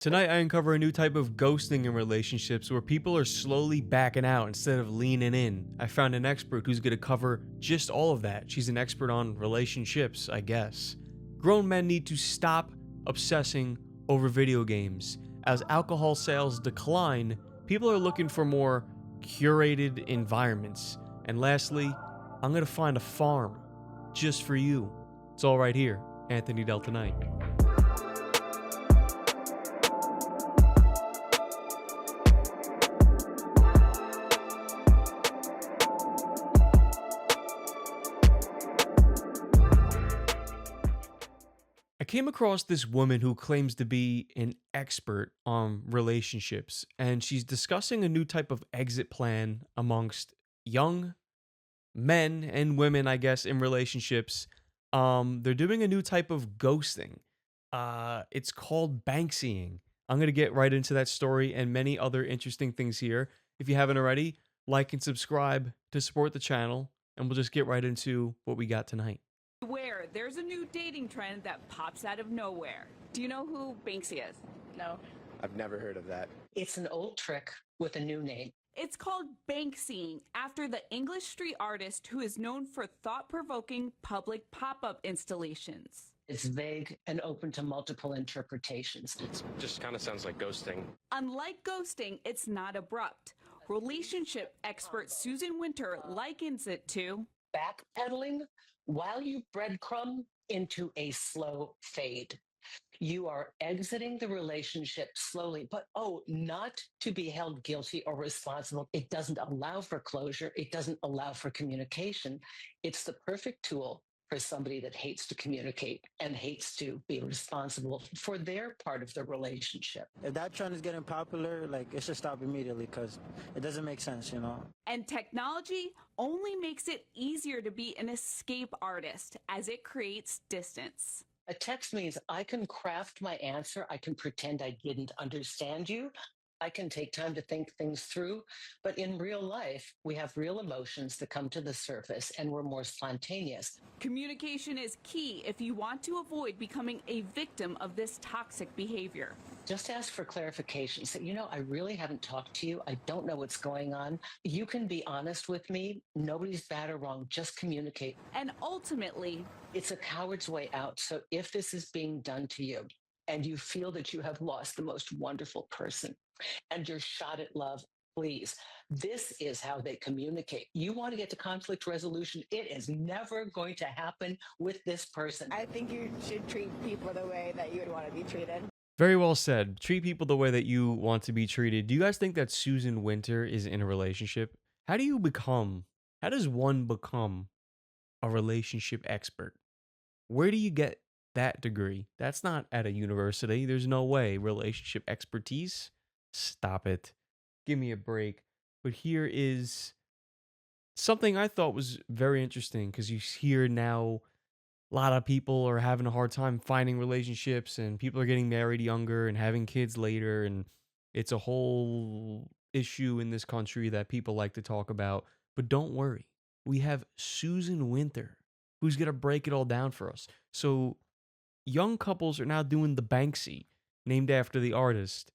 Tonight, I uncover a new type of ghosting in relationships where people are slowly backing out instead of leaning in. I found an expert who's going to cover just all of that. She's an expert on relationships, I guess. Grown men need to stop obsessing over video games. As alcohol sales decline, people are looking for more curated environments. And lastly, I'm going to find a farm just for you. It's all right here, Anthony Del Tonight. I came across this woman who claims to be an expert on relationships, and she's discussing a new type of exit plan amongst young men and women, I guess, in relationships. They're doing a new type of ghosting. It's called banksying. I'm gonna get right into that story and many other interesting things here. If you haven't already, like and subscribe to support the channel, and we'll just get right into what we got tonight. Where there's a new dating trend that pops out of nowhere. Do you know who Banksy is? No. I've never heard of that. It's an old trick with a new name. It's called bankseeing after the English street artist who is known for thought-provoking public pop-up installations. It's vague and open to multiple interpretations. It just kind of sounds like ghosting. Unlike ghosting, it's not abrupt. Relationship expert Susan Winter likens it to Backpedaling while you breadcrumb into a slow fade. You are exiting the relationship slowly, but not to be held guilty or responsible. It doesn't allow for closure. It doesn't allow for communication. It's the perfect tool for somebody that hates to communicate and hates to be responsible for their part of the relationship. If that trend is getting popular, like it should stop immediately because it doesn't make sense, you know? And technology only makes it easier to be an escape artist as it creates distance. A text means I can craft my answer. I can pretend I didn't understand you. I can take time to think things through. But in real life, we have real emotions that come to the surface and we're more spontaneous. Communication is key if you want to avoid becoming a victim of this toxic behavior. Just ask for clarification. Say, I really haven't talked to you. I don't know what's going on. You can be honest with me. Nobody's bad or wrong. Just communicate. And ultimately, it's a coward's way out. So if this is being done to you and you feel that you have lost the most wonderful person and you're shot at love, please, this is how they communicate. You want to get to conflict resolution. It is never going to happen with this person. I think you should treat people the way that you would want to be treated. Very well said. Treat people the way that you want to be treated. Do you guys think that Susan Winter is in a relationship? How does one become a relationship expert? Where do you get that degree? That's not at a university. There's no way. Relationship expertise? Stop it. Give me a break. But here is something I thought was very interesting because you hear now a lot of people are having a hard time finding relationships and people are getting married younger and having kids later. And it's a whole issue in this country that people like to talk about. But don't worry. We have Susan Winter who's going to break it all down for us. So young couples are now doing the Banksy, named after the artist.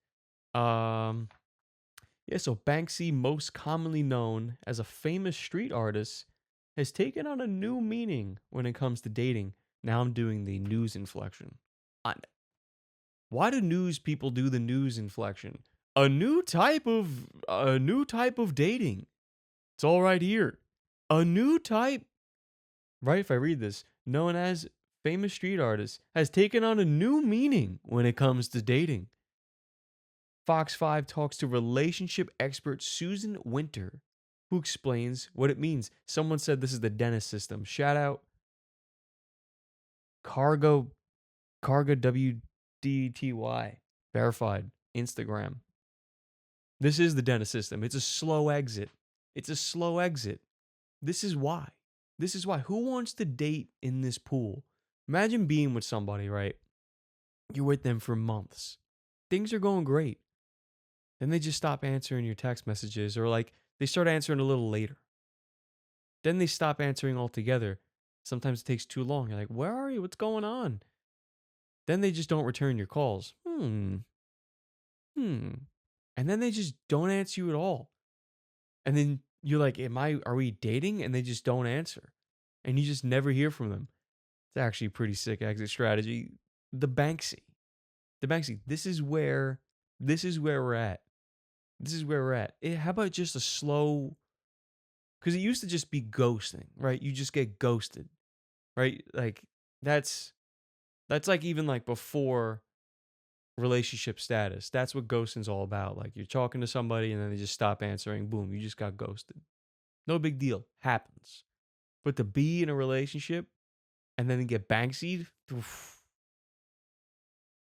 So Banksy, most commonly known as a famous street artist, has taken on a new meaning when it comes to dating. Now I'm doing the news inflection. Why do news people do the news inflection? A new type of dating. It's all right here. A new type, right? If I read this, known as famous street artist, has taken on a new meaning when it comes to dating. Fox 5 talks to relationship expert Susan Winter, who explains what it means. Someone said this is the dentist system. Shout out Cargo WDTY. Verified. Instagram. This is the dentist system. It's a slow exit. This is why. Who wants to date in this pool? Imagine being with somebody, right? You're with them for months. Things are going great. Then they just stop answering your text messages, or like they start answering a little later. Then they stop answering altogether. Sometimes it takes too long. You're like, where are you? What's going on? Then they just don't return your calls. And then they just don't answer you at all. And then you're like, are we dating? And they just don't answer. And you just never hear from them. It's actually a pretty sick exit strategy. The Banksy. The Banksy. This is where we're at. This is where we're at. How about just a slow, because it used to just be ghosting, right? You just get ghosted, right? Like that's like even like before relationship status. That's what ghosting's all about. Like you're talking to somebody and then they just stop answering. Boom, you just got ghosted. No big deal. Happens. But to be in a relationship and then get Banksy'd,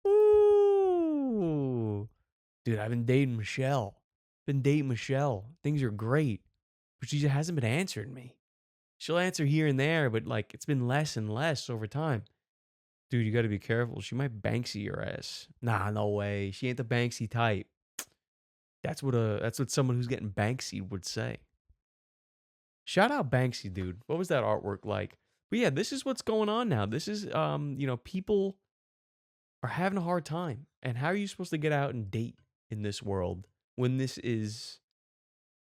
ooh. Dude, I've been dating Michelle. Things are great. But she just hasn't been answering me. She'll answer here and there, but like it's been less and less over time. Dude, you got to be careful. She might Banksy your ass. Nah, no way. She ain't the Banksy type. That's what someone who's getting Banksy would say. Shout out Banksy, dude. What was that artwork like? But yeah, this is what's going on now. This is people are having a hard time. And how are you supposed to get out and date in this world when this is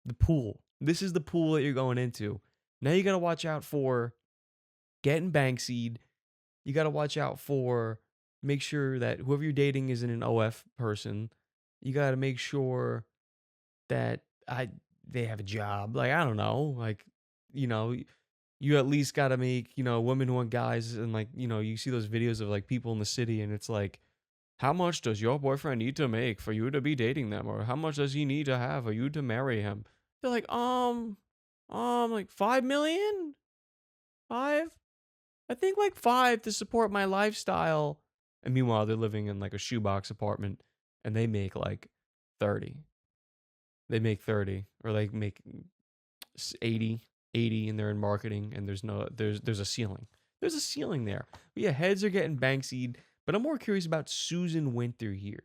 the pool? This is the pool that you're going into. Now you got to watch out for getting Banksy'd. You got to watch out for, make sure that whoever you're dating isn't an OF person. You got to make sure that they have a job. Like, I don't know. Like, you at least got to make, women who want guys. And like, you see those videos of like people in the city and it's like, how much does your boyfriend need to make for you to be dating them? Or how much does he need to have for you to marry him? They're like, like 5 million? 5? I think like 5 to support my lifestyle. And meanwhile, they're living in like a shoebox apartment and they make like 30. They make 30 or they make 80 and they're in marketing and there's a ceiling. There's a ceiling there. But yeah, heads are getting Banksy'd, but I'm more curious about Susan Winter here.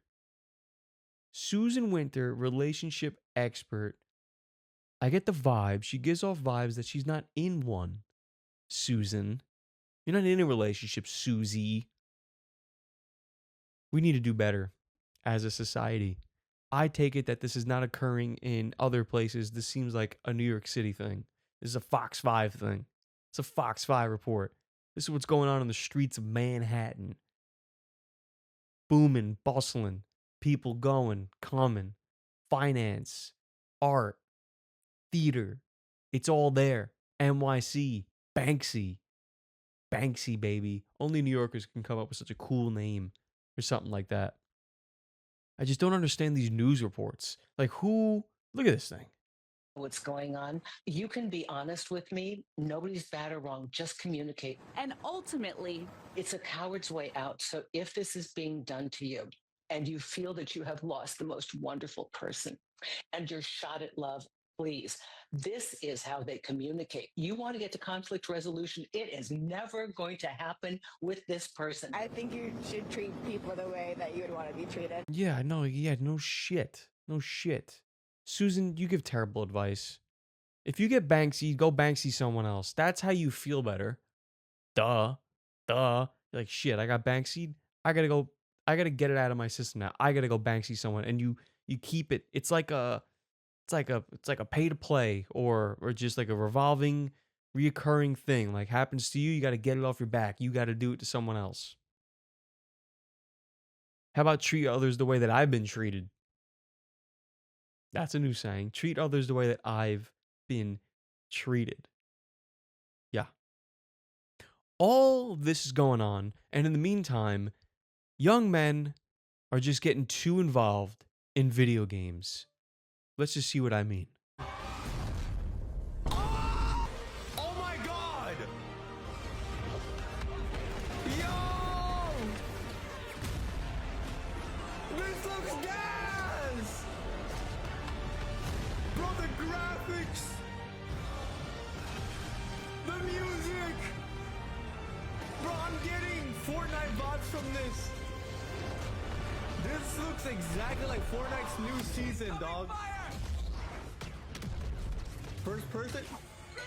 Susan Winter, relationship expert. I get the vibe. She gives off vibes that she's not in one. Susan. You're not in a relationship, Susie. We need to do better as a society. I take it that this is not occurring in other places. This seems like a New York City thing. This is a Fox 5 thing. It's a Fox 5 report. This is what's going on in the streets of Manhattan. Booming, bustling, people going, coming, finance, art, theater. It's all there. NYC, Banksy, baby. Only New Yorkers can come up with such a cool name or something like that. I just don't understand these news reports. Like look at this thing. What's going on? You can be honest with me. Nobody's bad or wrong. Just communicate. And ultimately, it's a coward's way out. So if this is being done to you and you feel that you have lost the most wonderful person and you're shot at love, please, this is how they communicate. You want to get to conflict resolution. It is never going to happen with this person. I think you should treat people the way that you would want to be treated. Yeah, no shit. Susan, you give terrible advice. If you get Banksy, go Banksy someone else. That's how you feel better. Duh. You're like, shit, I got Banksy. I gotta get it out of my system now. I gotta go Banksy someone. And you keep it. It's like a pay to play or just like a revolving, reoccurring thing. Like happens to you, you gotta get it off your back. You gotta do it to someone else. How about treat others the way that I've been treated? That's a new saying. Treat others the way that I've been treated. Yeah. All this is going on, and in the meantime, young men are just getting too involved in video games. Let's just see what I mean. Oh my god! Yo! This looks gas! Bro, the graphics! The music! Bro, I'm getting Fortnite vibes from this. This looks exactly like Fortnite's new season, dog. First person?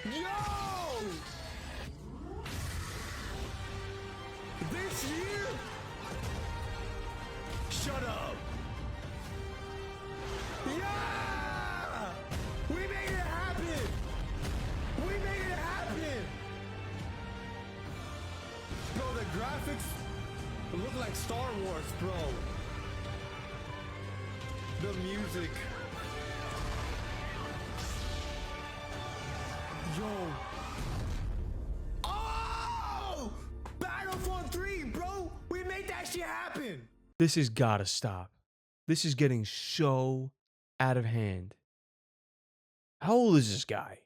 Yo! This year? Shut up. bro. The music. Yo. Oh! Battlefield 3, bro. We made that shit happen. This has got to stop. This is getting so out of hand. How old is this guy?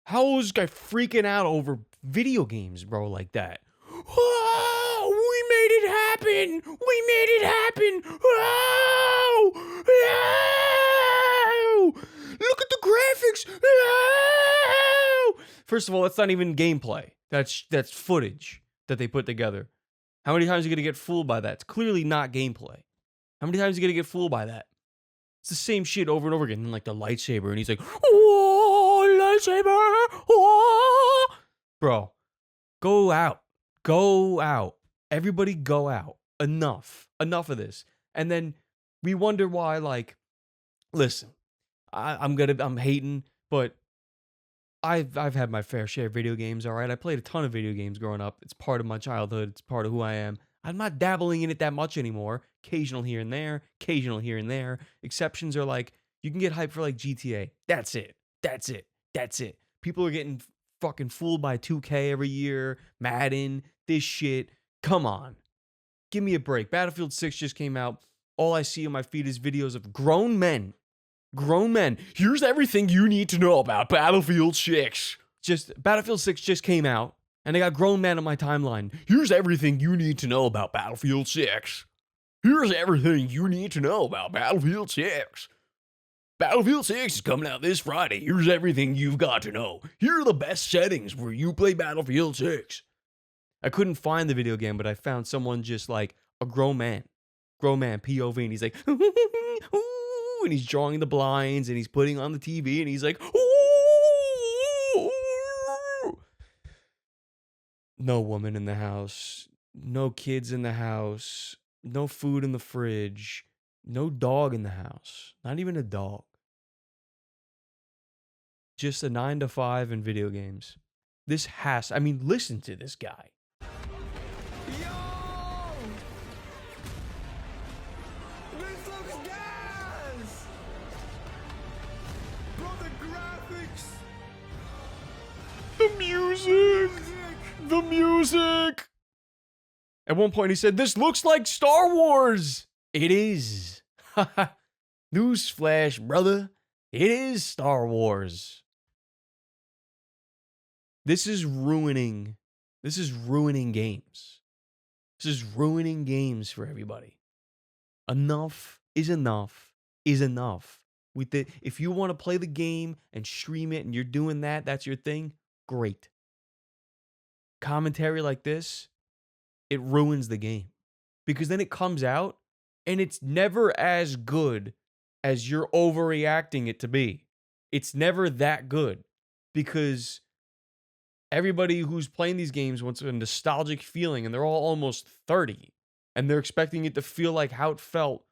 How old is this guy freaking out over video games, bro, like that? Oh, we made it happen! We made it happen! Oh! Oh! Look at the graphics! Oh! First of all, that's not even gameplay. That's footage that they put together. How many times are you gonna get fooled by that? It's clearly not gameplay. How many times are you gonna get fooled by that? It's the same shit over and over again. And like the lightsaber, and he's like, "Whoa, lightsaber! Whoa!" Bro, go out. Go out. Everybody go out. Enough. Enough of this. And then we wonder why, like, listen, I'm hating, but I've had my fair share of video games, all right? I played a ton of video games growing up. It's part of my childhood. It's part of who I am. I'm not dabbling in it that much anymore. Occasional here and there. Occasional here and there. Exceptions are like, you can get hyped for like GTA. That's it. That's it. That's it. People are getting fucking fooled by 2K every year. Madden. This shit. Come on. Give me a break. Battlefield 6 just came out. All I see on my feed is videos of grown men. Grown men. Here's everything you need to know about Battlefield 6. Battlefield 6 just came out, and I got grown men on my timeline. Here's everything you need to know about Battlefield 6. Here's everything you need to know about Battlefield 6. Battlefield 6 is coming out this Friday. Here's everything you've got to know. Here are the best settings where you play Battlefield 6. I couldn't find the video game, but I found someone just like a grown man POV, and he's like, ooh, and he's drawing the blinds, and he's putting on the TV, and he's like, ooh. No woman in the house, no kids in the house, no food in the fridge, no dog in the house, not even a dog. Just a 9 to 5 in video games. Listen to this guy. Yo! This looks gas! Bro, the graphics! The music! The music! At one point he said, "This looks like Star Wars!" It is. Newsflash, brother. It is Star Wars. This is ruining games. This is ruining games for everybody. Enough is enough is enough. If you want to play the game and stream it and you're doing that, that's your thing, great. Commentary like this, it ruins the game. Because then it comes out and it's never as good as you're overreacting it to be. It's never that good. Because everybody who's playing these games wants a nostalgic feeling, and they're all almost 30. And they're expecting it to feel like how it felt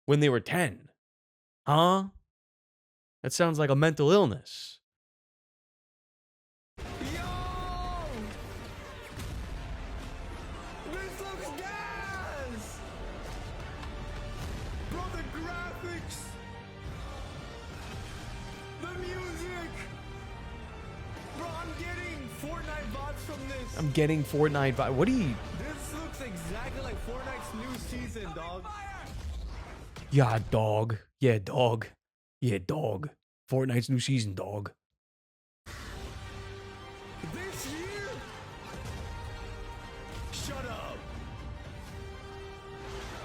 when they were 10. Huh? That sounds like a mental illness. Yo! This looks gas! Bro, the graphics! The music! Bro, I'm getting Fortnite vibes from this. I'm getting Fortnite vibe. What do you... This looks exactly like Fortnite's new season, dog. Yeah, dog. Yeah, dog. Yeah, dog. Fortnite's new season, dog. This year? Shut up.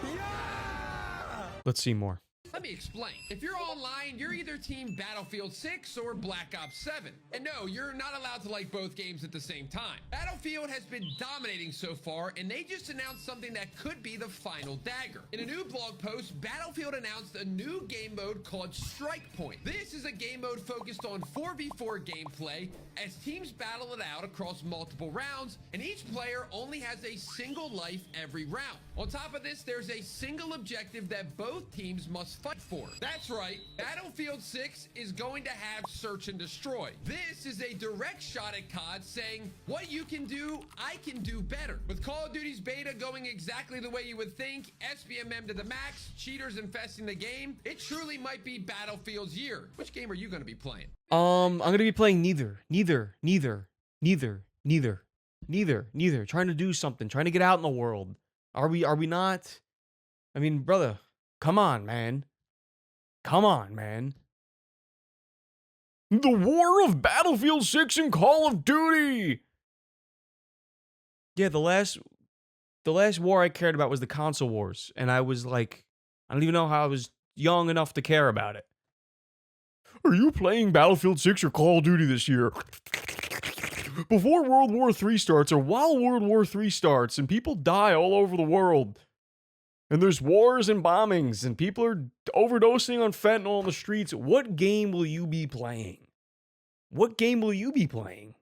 Yeah! Let's see more. Let me explain. If you're online, you're either team Battlefield 6 or Black Ops 7. And no, you're not allowed to like both games at the same time. Battlefield has been dominating so far, and they just announced something that could be the final dagger. In a new blog post, Battlefield announced a new game mode called Strike Point. This is a game mode focused on 4v4 gameplay as teams battle it out across multiple rounds, and each player only has a single life every round. On top of this, there's a single objective that both teams must fight COD 4. That's right, Battlefield 6 is going to have search and destroy. This is a direct shot at COD saying, what you can do, I can do better. With Call of Duty's beta going exactly the way you would think, SBMM to the max, cheaters infesting the game, it truly might be Battlefield's year. Which game are you going to be playing? I'm gonna be playing neither. Trying to do something, trying to get out in the world. Are we not? I mean, brother, come on, man. Come on, man. The war of Battlefield 6 and Call of Duty. Yeah, the last war I cared about was the console wars, and I was like, I don't even know how I was young enough to care about it. Are you playing Battlefield 6 or Call of Duty this year? Before World War III starts or while World War III starts and people die all over the world and there's wars and bombings and people are overdosing on fentanyl on the streets, what game will you be playing? What game will you be playing?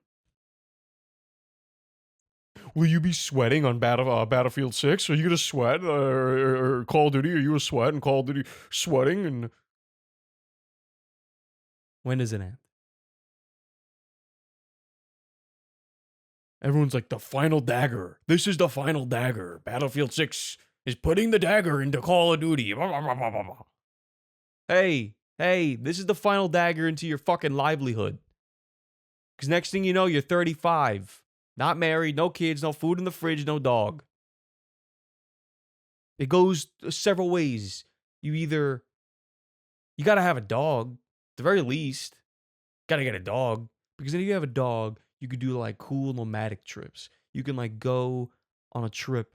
Will you be sweating on Battlefield 6? Are you going to sweat? Or Call of Duty? Are you a sweat in Call of Duty sweating? And when does it end? Everyone's like, the final dagger. This is the final dagger. Battlefield 6 is putting the dagger into Call of Duty. Hey, this is the final dagger into your fucking livelihood. Because next thing you know, you're 35. Not married, no kids, no food in the fridge, no dog. It goes several ways. You gotta have a dog, at the very least. Gotta get a dog. Because then if you have a dog, you could do like cool nomadic trips. You can like go on a trip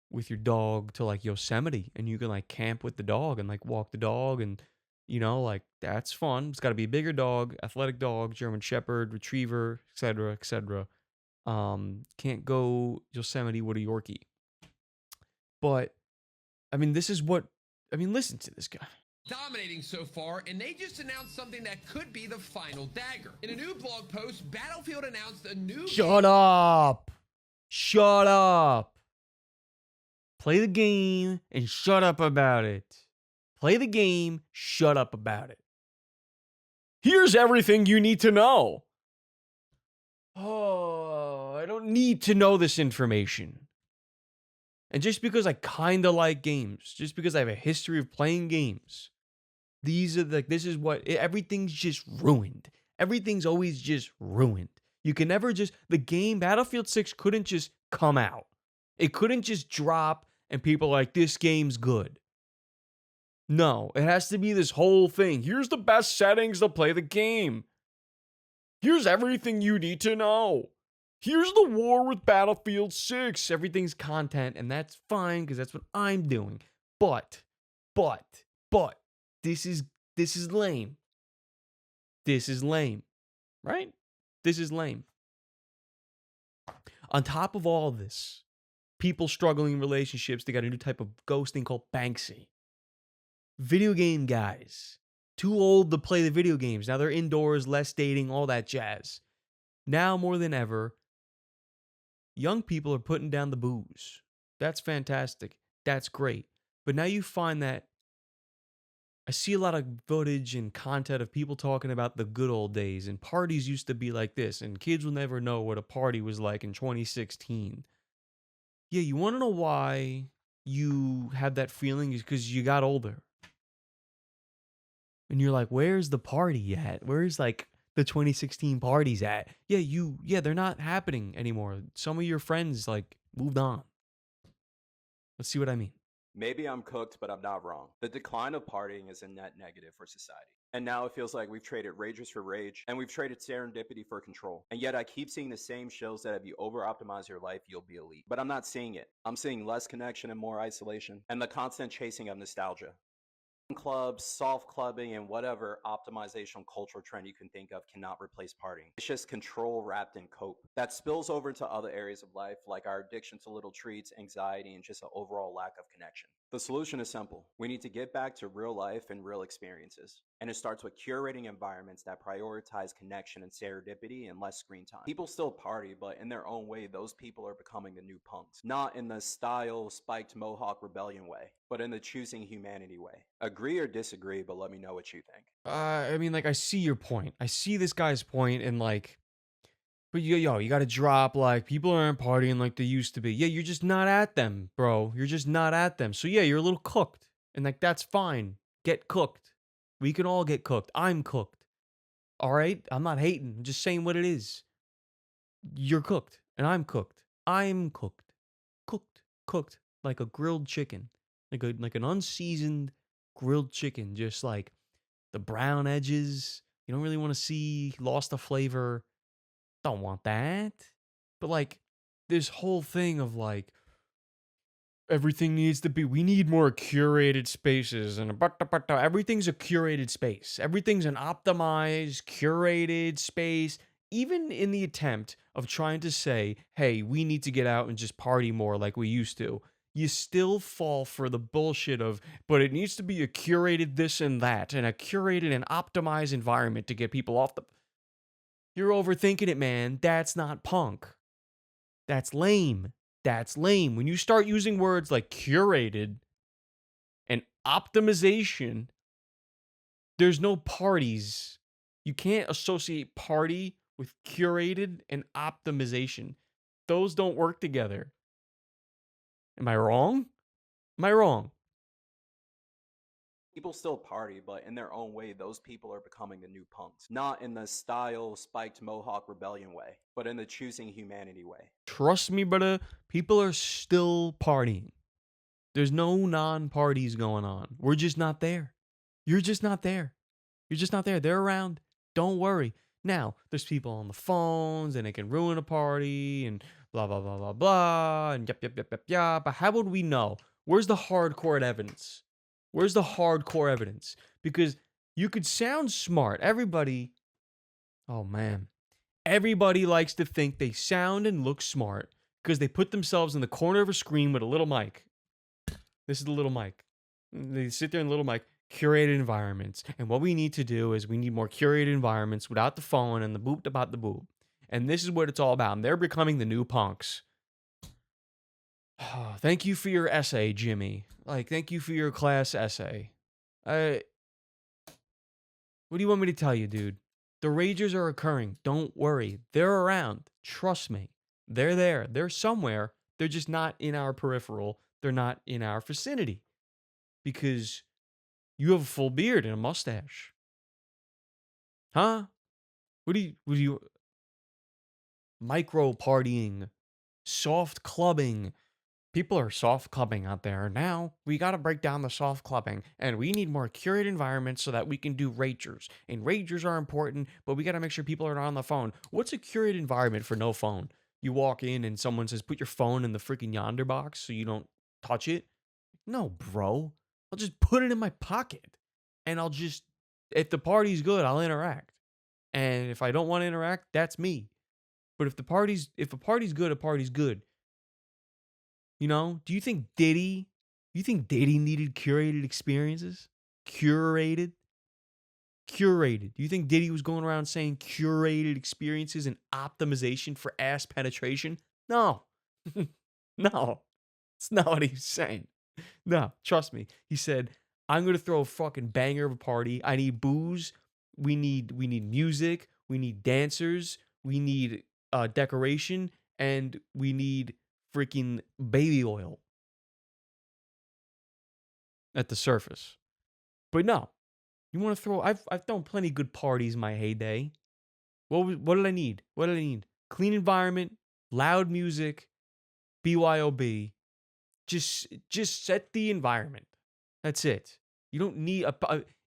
with your dog to like Yosemite and you can like camp with the dog and like walk the dog and you know, like that's fun. It's got to be a bigger dog, athletic dog, German Shepherd, Retriever, etc., etc. Can't go Yosemite with a Yorkie. But I mean, listen to this guy. Dominating so far, and they just announced something that could be the final dagger. In a new blog post, Battlefield announced a new... Shut up! Shut up! Play the game and shut up about it. Play the game, shut up about it. Here's everything you need to know. Oh, I don't need to know this information. And just because I kind of like games, just because I have a history of playing games, everything's just ruined. Everything's always just ruined. You can never the game Battlefield 6 couldn't just come out. It couldn't just drop and people are like, this game's good. No, it has to be this whole thing. Here's the best settings to play the game. Here's everything you need to know. Here's the war with Battlefield 6. Everything's content, and that's fine because that's what I'm doing. But, this is lame. This is lame, right? This is lame. On top of all of this, people struggling in relationships, they got a new type of ghosting called Banksy. Video game guys, too old to play the video games. Now they're indoors, less dating, all that jazz. Now more than ever, young people are putting down the booze. That's fantastic. That's great. But now you find that I see a lot of footage and content of people talking about the good old days and parties used to be like this and kids will never know what a party was like in 2016. Yeah, you want to know why you had that feeling is because you got older. And you're like, where's the party at? Where's like the 2016 parties at? Yeah, they're not happening anymore. Some of your friends like moved on. Let's see what I mean. Maybe I'm cooked, but I'm not wrong. The decline of partying is a net negative for society. And now it feels like we've traded rages for rage, and we've traded serendipity for control. And yet I keep seeing the same shows that if you over-optimize your life, you'll be elite. But I'm not seeing it. I'm seeing less connection and more isolation, and the constant chasing of nostalgia. Clubs, soft clubbing, and whatever optimization cultural trend you can think of cannot replace partying. It's just control wrapped in cope. That spills over into other areas of life, like our addiction to little treats, anxiety, and just an overall lack of connection. The solution is simple. We need to get back to real life and real experiences. And it starts with curating environments that prioritize connection and serendipity and less screen time. People still party, but in their own way, those people are becoming the new punks. Not in the style spiked mohawk rebellion way, but in the choosing humanity way. Agree or disagree, but let me know what you think. I mean, like, I see your point. I see this guy's point, and like, but you got to drop, like, people aren't partying like they used to be. Yeah, you're just not at them, bro. You're just not at them. So yeah, you're a little cooked, and like that's fine. Get cooked. We can all get cooked. I'm cooked. All right, I'm not hating. I'm just saying what it is. You're cooked, and I'm cooked. I'm cooked, cooked like a grilled chicken, like an unseasoned grilled chicken. Just like the brown edges. You don't really want to see lost the flavor. Don't want that. But like this whole thing of like everything needs to be, we need more curated spaces, and everything's a curated space. Everything's an optimized, curated space. Even in the attempt of trying to say, hey, we need to get out and just party more like we used to, you still fall for the bullshit of, but it needs to be a curated this and that, and a curated and optimized environment to get people off the. You're overthinking it, man. That's not punk. That's lame. That's lame. When you start using words like curated and optimization, there's no parties. You can't associate party with curated and optimization. Those don't work together. Am I wrong? Am I wrong? People still party, but in their own way, those people are becoming the new punks. Not in the style spiked mohawk rebellion way, but in the choosing humanity way. Trust me, brother, people are still partying. There's no non-parties going on. We're just not there. You're just not there. You're just not there. They're around. Don't worry. Now, there's people on the phones, and it can ruin a party, and blah, blah, blah, blah, blah, and yep. But how would we know? Where's the hardcore evidence? Where's the hardcore evidence? Because you could sound smart. Everybody, oh man, everybody likes to think they sound and look smart because they put themselves in the corner of a screen with a little mic. This is the little mic. They sit there in the little mic, curated environments. And what we need to do is we need more curated environments without the phone and the boop about the boop. And this is what it's all about. And they're becoming the new punks. Thank you for your essay, Jimmy. Like, thank you for your class essay. What do you want me to tell you, dude? The ragers are occurring. Don't worry. They're around. Trust me. They're there. They're somewhere. They're just not in our peripheral. They're not in our vicinity. Because you have a full beard and a mustache. Huh? What do you micro partying, soft clubbing. People are soft clubbing out there. Now, we got to break down the soft clubbing, and we need more curated environments so that we can do ragers. And ragers are important, but we got to make sure people are not on the phone. What's a curated environment for no phone? You walk in and someone says, put your phone in the freaking yonder box so you don't touch it. No, bro. I'll just put it in my pocket. And I'll just, if the party's good, I'll interact. And if I don't want to interact, that's me. But if a party's good, a party's good. You know, do you think Diddy needed curated experiences? Curated? Do you think Diddy was going around saying curated experiences and optimization for ass penetration? No. No. It's not what he's saying. No, trust me. He said, I'm going to throw a fucking banger of a party. I need booze. We need music. We need dancers. We need decoration. And we need freaking baby oil at the surface. But no, you want to throw, I've thrown plenty of good parties in my heyday. What did I need? Clean environment, loud music, BYOB. Just set the environment. That's it. You don't need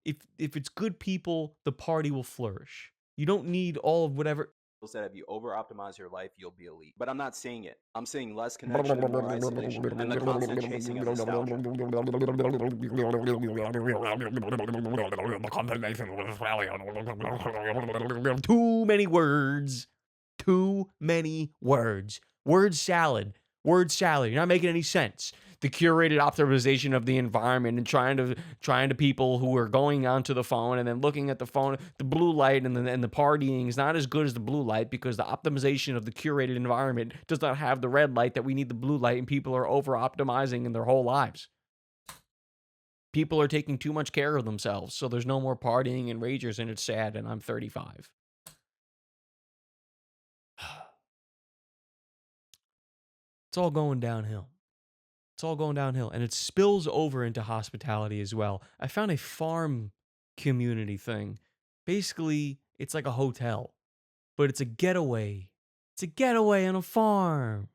if it's good people, the party will flourish. You don't need all of whatever. That if you over-optimize your life, you'll be elite. But I'm not seeing it. I'm seeing less connection and more isolation, and the constant chasing of nostalgia. Too many words. Too many words. Word salad. You're not making any sense. the curated optimization of the environment and trying to people who are going onto the phone and then looking at the phone, the blue light and the partying is not as good as the blue light because the optimization of the curated environment does not have the red light that we need the blue light, and people are over optimizing in their whole lives. People are taking too much care of themselves, so there's no more partying and ragers, and it's sad, and I'm 35. It's all going downhill. It's all going downhill, and it spills over into hospitality as well. I found a farm community thing. Basically, it's like a hotel, but it's a getaway. It's a getaway on a farm.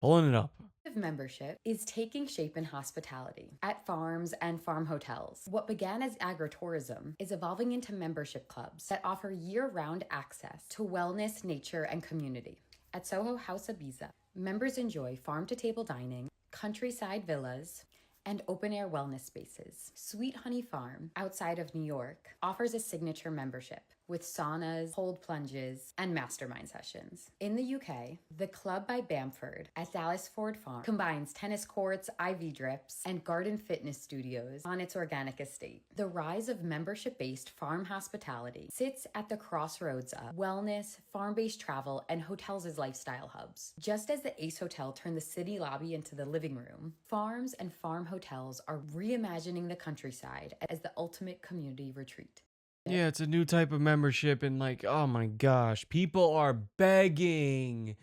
Pulling it up. Membership is taking shape in hospitality at farms and farm hotels. What began as agritourism is evolving into membership clubs that offer year-round access to wellness, nature, and community. At Soho House Ibiza, members enjoy farm-to-table dining, countryside villas, and open-air wellness spaces. Sweet Honey Farm, outside of New York, offers a signature membership with saunas, cold plunges, and mastermind sessions. In the UK, the Club by Bamford at Dallas Ford Farm combines tennis courts, IV drips, and garden fitness studios on its organic estate. The rise of membership-based farm hospitality sits at the crossroads of wellness, farm-based travel, and hotels as lifestyle hubs. Just as the Ace Hotel turned the city lobby into the living room, farms and farm hotels are reimagining the countryside as the ultimate community retreat. Yeah, it's a new type of membership, and like, oh my gosh, people are begging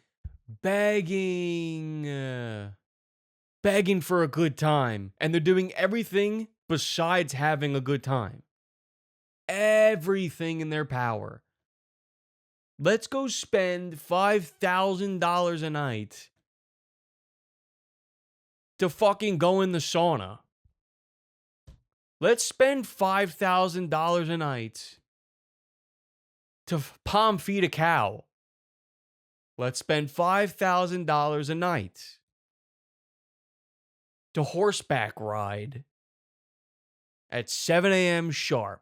for a good time, and they're doing everything besides having a good time. Everything in their power. Let's go spend $5,000 a night to fucking go in the sauna. Let's spend $5,000 a night to palm feed a cow. Let's spend $5,000 a night to horseback ride at 7 a.m. sharp.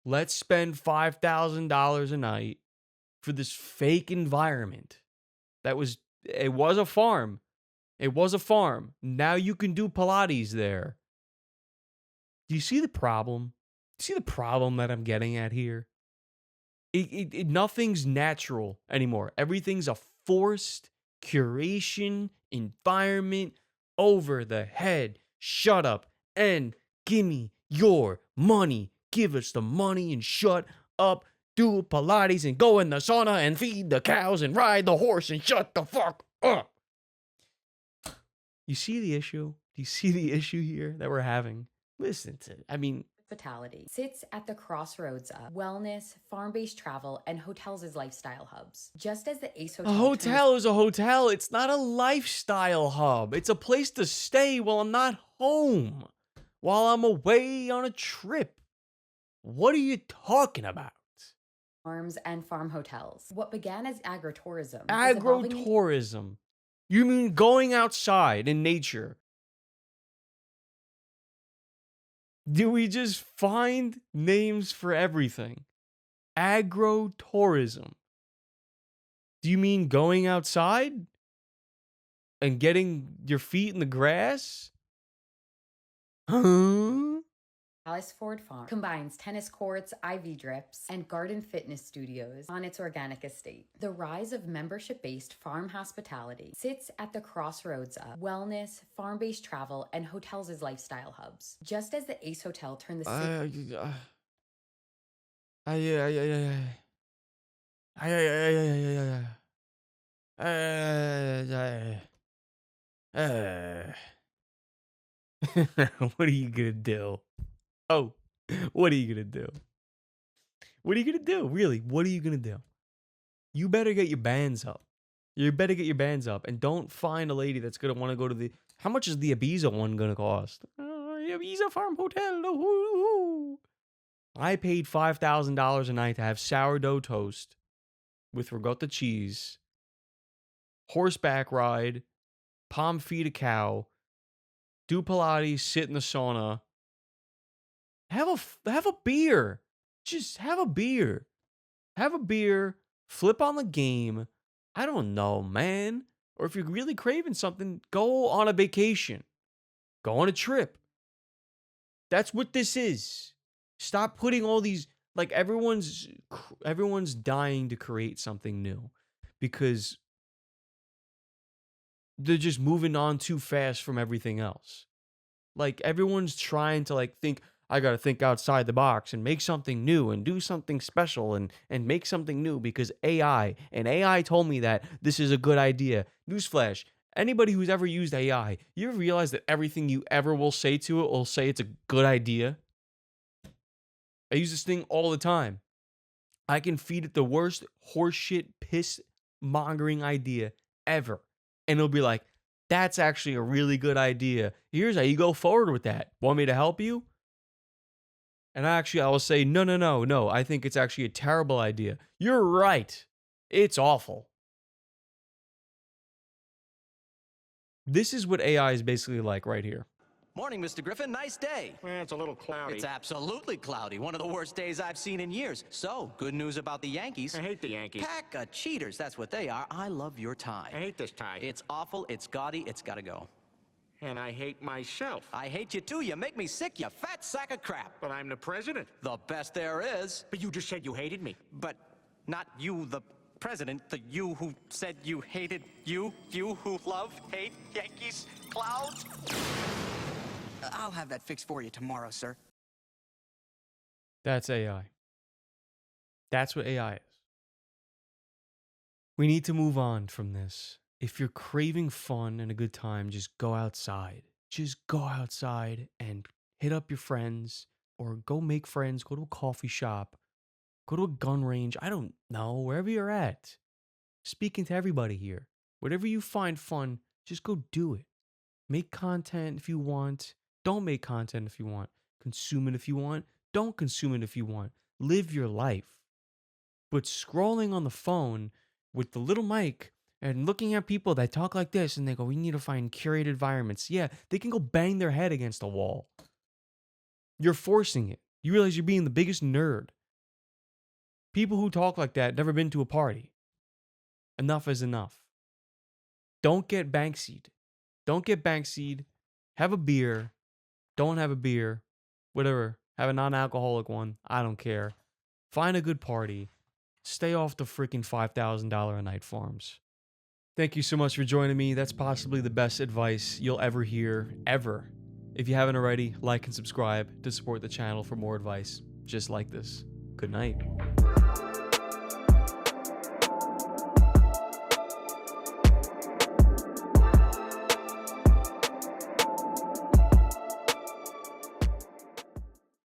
Let's spend $5,000 a night for this fake environment. It was a farm. It was a farm. Now you can do Pilates there. Do you see the problem? See the problem that I'm getting at here? Nothing's natural anymore. Everything's a forced curation environment over the head. Shut up and give me your money. Give us the money and shut up. Do Pilates and go in the sauna and feed the cows and ride the horse and shut the fuck up. You see the issue? Do you see the issue here that we're having? Listen to, Hospitality sits at the crossroads of wellness, farm-based travel, and hotels as lifestyle hubs. Just as the Ace Hotel. A hotel is a hotel. It's not a lifestyle hub. It's a place to stay while I'm not home, while I'm away on a trip. What are you talking about? Farms and farm hotels. What began as agritourism. Agritourism. You mean going outside in nature? Do we just find names for everything? Agro-tourism. Do you mean going outside and getting your feet in the grass? Huh? Dallas Ford Farm combines tennis courts, IV drips, and garden fitness studios on its organic estate. The rise of membership-based farm hospitality sits at the crossroads of wellness, farm-based travel, and hotels as lifestyle hubs. Just as the Ace Hotel turned the city... What are you gonna do? Oh, what are you gonna do? What are you gonna do? Really, what are you gonna do? You better get your bands up. You better get your bands up, and don't find a lady that's gonna want to go to the. How much is the Ibiza one gonna cost? Ibiza Farm Hotel. I paid $5,000 a night to have sourdough toast with ricotta cheese, horseback ride, palm feed a cow, do Pilates, sit in the sauna. Have a beer. Just have a beer. Have a beer. Flip on the game. I don't know, man. Or if you're really craving something, go on a vacation. Go on a trip. That's what this is. Stop putting all these, like, everyone's dying to create something new because they're just moving on too fast from everything else. Like, everyone's trying to, like, think, I gotta think outside the box and make something new and do something special and make something new because AI told me that this is a good idea. Newsflash, anybody who's ever used AI, you ever realize that everything you ever will say to it will say it's a good idea? I use this thing all the time. I can feed it the worst horseshit, piss mongering idea ever. And it'll be like, that's actually a really good idea. Here's how you go forward with that. Want me to help you? And I will say, no. I think it's actually a terrible idea. You're right. It's awful. This is what AI is basically like right here. Morning, Mr. Griffin. Nice day. It's a little cloudy. It's absolutely cloudy. One of the worst days I've seen in years. So, good news about the Yankees. I hate the Yankees. Pack of cheaters. That's what they are. I love your tie. I hate this tie. It's awful. It's gaudy. It's got to go. And I hate myself. I hate you too. You make me sick, you fat sack of crap. But I'm the president. The best there is. But you just said you hated me. But not you, the president. The you who said you hated you. You who love, hate Yankees, clouds. I'll have that fixed for you tomorrow, sir. That's AI. That's what AI is. We need to move on from this. If you're craving fun and a good time, just go outside. Just go outside and hit up your friends or go make friends, go to a coffee shop, go to a gun range. I don't know, wherever you're at. Speaking to everybody here. Whatever you find fun, just go do it. Make content if you want. Don't make content if you want. Consume it if you want. Don't consume it if you want. Live your life. But scrolling on the phone with the little mic and looking at people that talk like this and they go, we need to find curated environments. Yeah, they can go bang their head against a wall. You're forcing it. You realize you're being the biggest nerd. People who talk like that never been to a party. Enough is enough. Don't get Bankseyed. Don't get Bankseyed. Have a beer. Don't have a beer. Whatever. Have a non-alcoholic one. I don't care. Find a good party. Stay off the freaking $5,000 a night farms. Thank you so much for joining me. That's possibly the best advice you'll ever hear, ever. If you haven't already, like and subscribe to support the channel for more advice just like this. Good night.